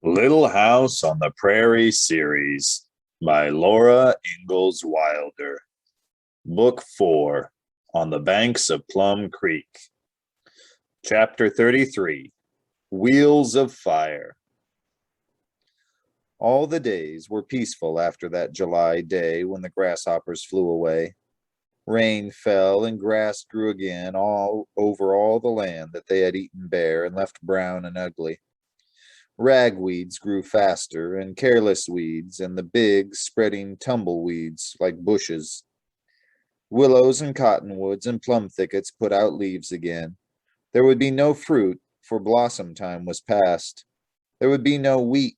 Little House on the Prairie series by Laura Ingalls Wilder. Book 4 On the Banks of Plum Creek. Chapter 33 Wheels of Fire. All the days were peaceful after that July day when the grasshoppers flew away. Rain fell and grass grew again all over all the land that they had eaten bare and left brown and ugly. Ragweeds grew faster, and careless weeds, and the big, spreading tumbleweeds like bushes. Willows and cottonwoods and plum thickets put out leaves again. There would be no fruit, for blossom time was past. There would be no wheat,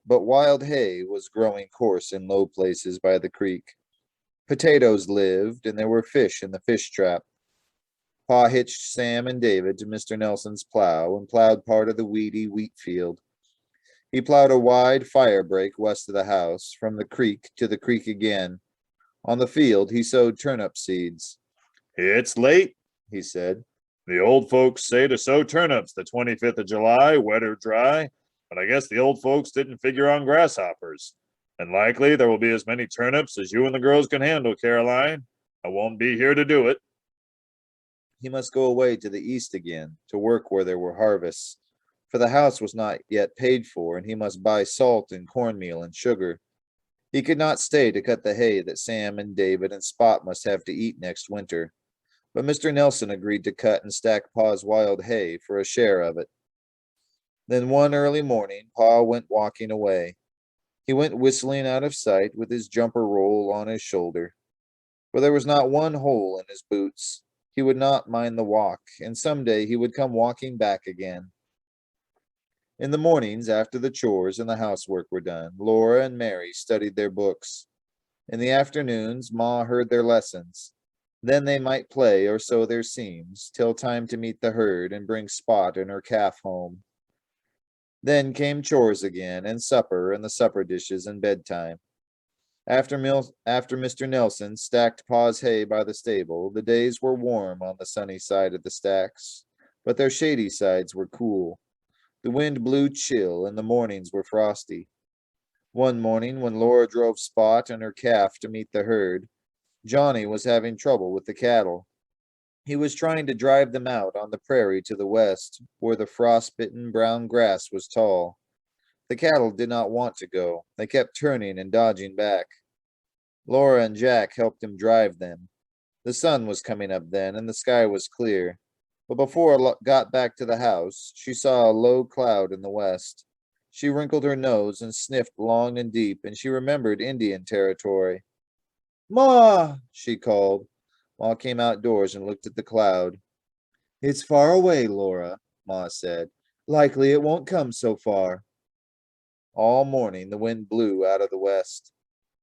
but wild hay was growing coarse in low places by the creek. Potatoes lived, and there were fish in the fish trap. Pa hitched Sam and David to Mr. Nelson's plow and plowed part of the weedy wheat field. He plowed a wide fire break west of the house, from the creek to the creek again. On the field, he sowed turnip seeds. "It's late," he said. "The old folks say to sow turnips the 25th of July, wet or dry, but I guess the old folks didn't figure on grasshoppers. And likely there will be as many turnips as you and the girls can handle, Caroline. I won't be here to do it." He must go away to the east again, to work where there were harvests, for the house was not yet paid for, and he must buy salt and cornmeal and sugar. He could not stay to cut the hay that Sam and David and Spot must have to eat next winter. But Mr. Nelson agreed to cut and stack Pa's wild hay for a share of it. Then one early morning, Pa went walking away. He went whistling out of sight with his jumper roll on his shoulder. For there was not one hole in his boots. He would not mind the walk, and some day he would come walking back again. In the mornings, after the chores and the housework were done, Laura and Mary studied their books. In the afternoons, Ma heard their lessons. Then they might play or sew their seams, till time to meet the herd and bring Spot and her calf home. Then came chores again, and supper and the supper dishes and bedtime. After Mr. Nelson stacked Pa's hay by the stable, the days were warm on the sunny side of the stacks, but their shady sides were cool. The wind blew chill, and the mornings were frosty. One morning, when Laura drove Spot and her calf to meet the herd, Johnny was having trouble with the cattle. He was trying to drive them out on the prairie to the west, where the frost-bitten brown grass was tall. The cattle did not want to go. They kept turning and dodging back. Laura and Jack helped him drive them. The sun was coming up then, and the sky was clear. But before it got back to the house, she saw a low cloud in the west. She wrinkled her nose and sniffed long and deep, and she remembered Indian territory. "Ma!" she called. Ma came outdoors and looked at the cloud. "It's far away, Laura," Ma said. "Likely it won't come so far." All morning the wind blew out of the west.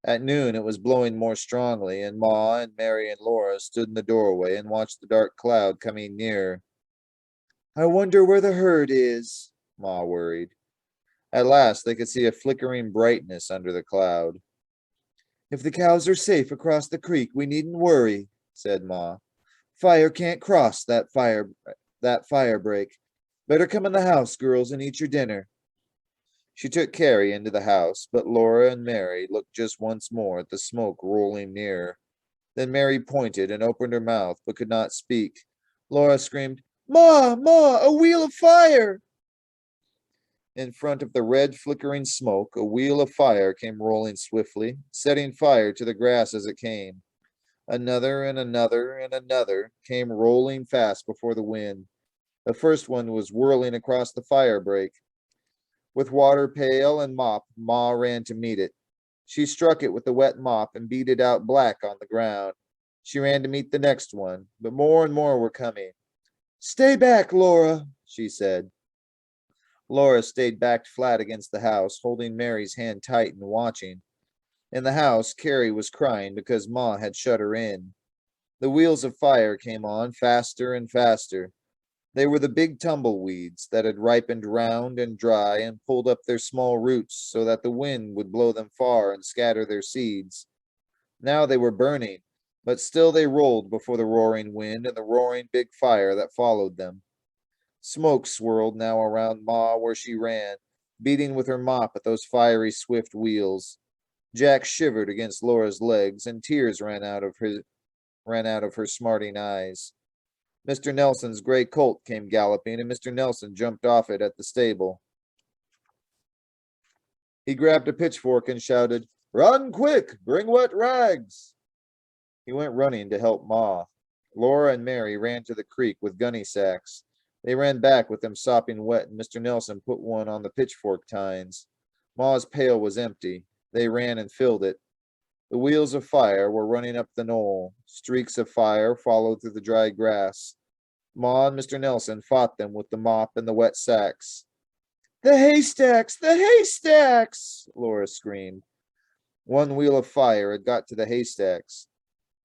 At noon it was blowing more strongly, and Ma and Mary and Laura stood in the doorway and watched the dark cloud coming nearer. "I wonder where the herd is," Ma worried. At last they could see a flickering brightness under the cloud. "If the cows are safe across the creek, we needn't worry," said Ma. "Fire can't cross that fire break. Better come in the house, girls, and eat your dinner." She took Carrie into the house, but Laura and Mary looked just once more at the smoke rolling nearer. Then Mary pointed and opened her mouth, but could not speak. Laura screamed, "Ma, Ma, a wheel of fire!" In front of the red flickering smoke, a wheel of fire came rolling swiftly, setting fire to the grass as it came. Another and another and another came rolling fast before the wind. The first one was whirling across the fire break. With water pail and mop, Ma ran to meet it. She struck it with the wet mop and beat it out black on the ground. She ran to meet the next one, but more and more were coming. "Stay back, Laura," she said. Laura stayed backed flat against the house, holding Mary's hand tight and watching. In the house, Carrie was crying because Ma had shut her in. The wheels of fire came on faster and faster. They were the big tumbleweeds that had ripened round and dry and pulled up their small roots so that the wind would blow them far and scatter their seeds. Now they were burning, but still they rolled before the roaring wind and the roaring big fire that followed them. Smoke swirled now around Ma where she ran, beating with her mop at those fiery, swift wheels. Jack shivered against Laura's legs, and tears ran out of her smarting eyes. Mr. Nelson's gray colt came galloping, and Mr. Nelson jumped off it at the stable. He grabbed a pitchfork and shouted, "Run quick! Bring wet rags!" He went running to help Ma. Laura and Mary ran to the creek with gunny sacks. They ran back with them sopping wet, and Mr. Nelson put one on the pitchfork tines. Ma's pail was empty. They ran and filled it. The wheels of fire were running up the knoll. Streaks of fire followed through the dry grass. Ma and Mr. Nelson fought them with the mop and the wet sacks. "The haystacks! The haystacks!" Laura screamed. One wheel of fire had got to the haystacks.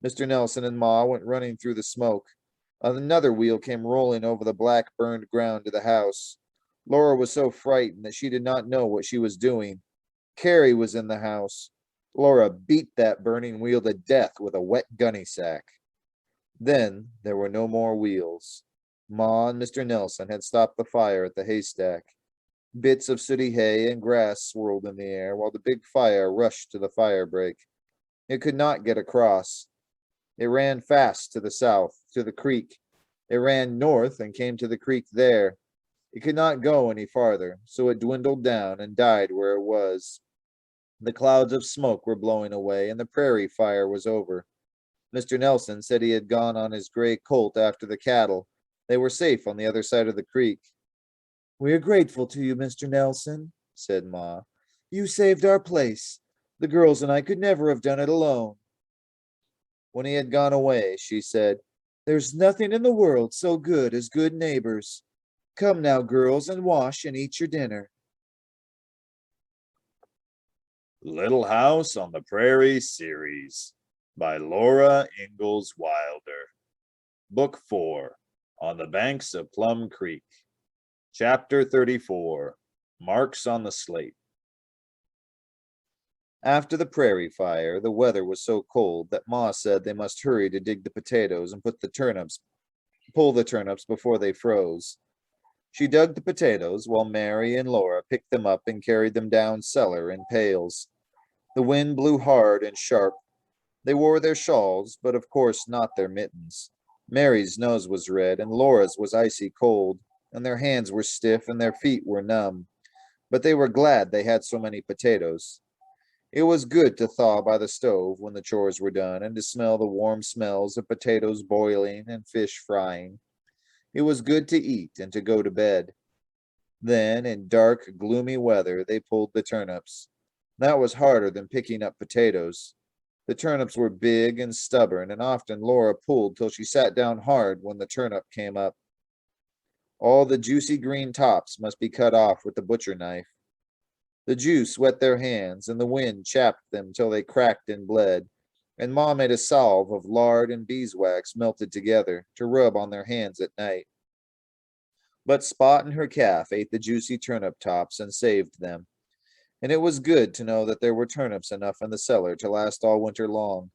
Mr. Nelson and Ma went running through the smoke. Another wheel came rolling over the black burned ground to the house. Laura was so frightened that she did not know what she was doing. Carrie was in the house. Laura beat that burning wheel to death with a wet gunny sack. Then there were no more wheels. Ma and Mr. Nelson had stopped the fire at the haystack. Bits of sooty hay and grass swirled in the air while the big fire rushed to the firebreak. It could not get across. It ran fast to the south, to the creek. It ran north and came to the creek there. It could not go any farther, so it dwindled down and died where it was. The clouds of smoke were blowing away, and the prairie fire was over. Mr. Nelson said he had gone on his gray colt after the cattle. They were safe on the other side of the creek. "We are grateful to you, Mr. Nelson," said Ma. "You saved our place. The girls and I could never have done it alone." When he had gone away, she said, "There's nothing in the world so good as good neighbors. Come now, girls, and wash and eat your dinner." Little House on the Prairie series by Laura Ingalls Wilder. Book 4, On the Banks of Plum Creek. Chapter 34, Marks on the Slate. After the prairie fire, the weather was so cold that Ma said they must hurry to dig the potatoes and pull the turnips before they froze. She dug the potatoes while Mary and Laura picked them up and carried them down cellar in pails. The wind blew hard and sharp. They wore their shawls, but of course not their mittens. Mary's nose was red and Laura's was icy cold, and their hands were stiff and their feet were numb. But they were glad they had so many potatoes. It was good to thaw by the stove when the chores were done and to smell the warm smells of potatoes boiling and fish frying. It was good to eat and to go to bed. Then, in dark, gloomy weather, they pulled the turnips. That was harder than picking up potatoes. The turnips were big and stubborn, and often Laura pulled till she sat down hard when the turnip came up. All the juicy green tops must be cut off with the butcher knife. The juice wet their hands, and the wind chapped them till they cracked and bled, and Ma made a salve of lard and beeswax melted together to rub on their hands at night. But Spot and her calf ate the juicy turnip tops and saved them, and it was good to know that there were turnips enough in the cellar to last all winter long.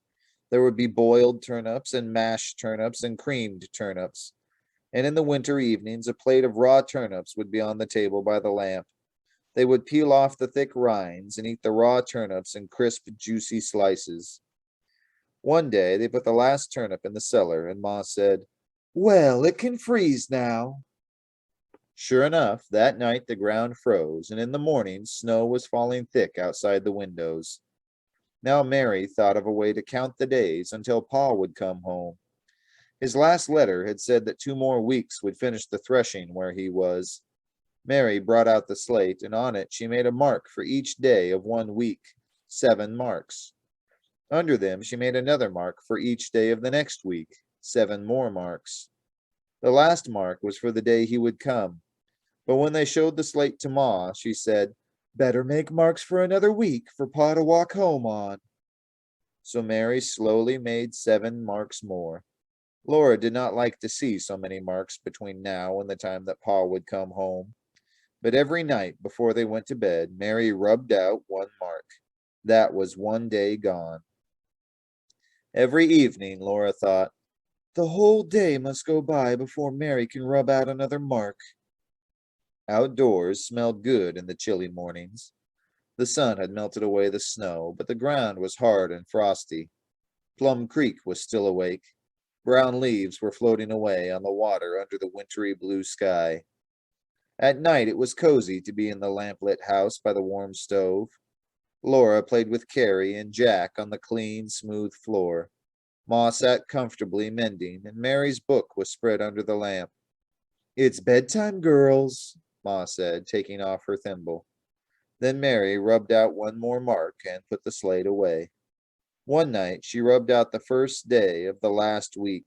There would be boiled turnips and mashed turnips and creamed turnips, and in the winter evenings a plate of raw turnips would be on the table by the lamp. They would peel off the thick rinds and eat the raw turnips in crisp, juicy slices. One day they put the last turnip in the cellar, and Ma said, "Well, it can freeze now." Sure enough, that night the ground froze, and in the morning snow was falling thick outside the windows. Now Mary thought of a way to count the days until Pa would come home. His last letter had said that 2 more weeks would finish the threshing where he was. Mary brought out the slate, and on it she made a mark for each day of 1 week, 7 marks. Under them she made another mark for each day of the next week, 7 more marks. The last mark was for the day he would come. But when they showed the slate to Ma, she said, "Better make marks for another week for Pa to walk home on." So Mary slowly made 7 marks more. Laura did not like to see so many marks between now and the time that Pa would come home. But every night before they went to bed, Mary rubbed out 1 mark. That was 1 day gone. Every evening, Laura thought, "The whole day must go by before Mary can rub out another mark." Outdoors smelled good in the chilly mornings. The sun had melted away the snow, but the ground was hard and frosty. Plum Creek was still awake. Brown leaves were floating away on the water under the wintry blue sky. At night it was cozy to be in the lamplit house by the warm stove. Laura played with Carrie and Jack on the clean, smooth floor. Ma sat comfortably mending, and Mary's book was spread under the lamp. It's bedtime, girls, Ma said, taking off her thimble. Then Mary rubbed out one more mark and put the slate away. One night she rubbed out the first day of the last week.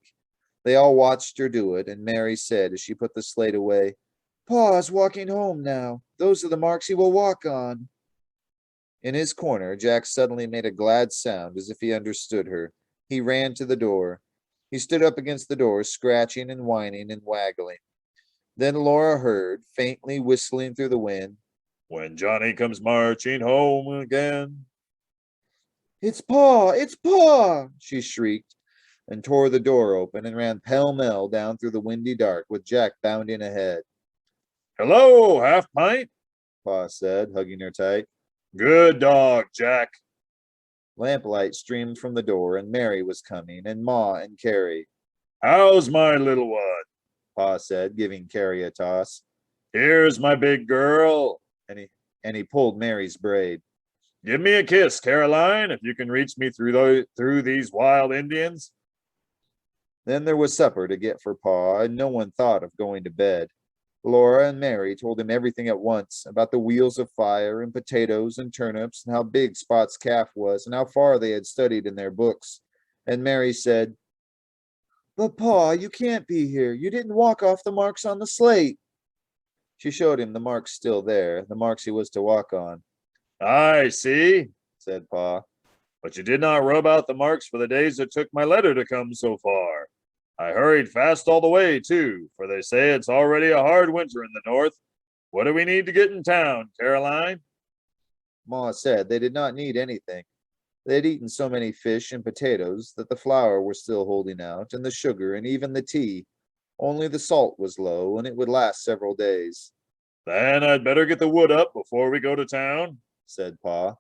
They all watched her do it, and Mary said as she put the slate away, Pa's walking home now. Those are the marks he will walk on. In his corner, Jack suddenly made a glad sound as if he understood her. He ran to the door. He stood up against the door, scratching and whining and waggling. Then Laura heard, faintly whistling through the wind, When Johnny comes marching home again. It's Pa! It's Pa! She shrieked and tore the door open and ran pell-mell down through the windy dark with Jack bounding ahead. Hello, half pint. Pa said, hugging her tight. Good dog, Jack. Lamplight streamed from the door, and Mary was coming, and Ma and Carrie. How's my little one? Pa said, giving Carrie a toss. Here's my big girl. And he pulled Mary's braid. Give me a kiss, Caroline, if you can reach me through these wild Indians. Then there was supper to get for Pa, and no one thought of going to bed. Laura and Mary told him everything at once about the wheels of fire and potatoes and turnips and how big Spot's calf was and how far they had studied in their books. And Mary said, But Pa, you can't be here. You didn't walk off the marks on the slate. She showed him the marks still there, the marks he was to walk on. I see, said Pa. But you did not rub out the marks for the days it took my letter to come so far. I hurried fast all the way, too, for they say it's already a hard winter in the north. What do we need to get in town, Caroline? Ma said they did not need anything. They had eaten so many fish and potatoes that the flour was still holding out, and the sugar, and even the tea. Only the salt was low, and it would last several days. Then I'd better get the wood up before we go to town, said Pa.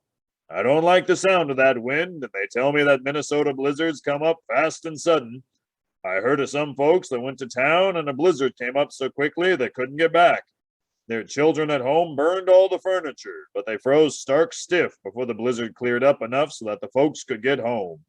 I don't like the sound of that wind, and they tell me that Minnesota blizzards come up fast and sudden. I heard of some folks that went to town and a blizzard came up so quickly they couldn't get back. Their children at home burned all the furniture, but they froze stark stiff before the blizzard cleared up enough so that the folks could get home.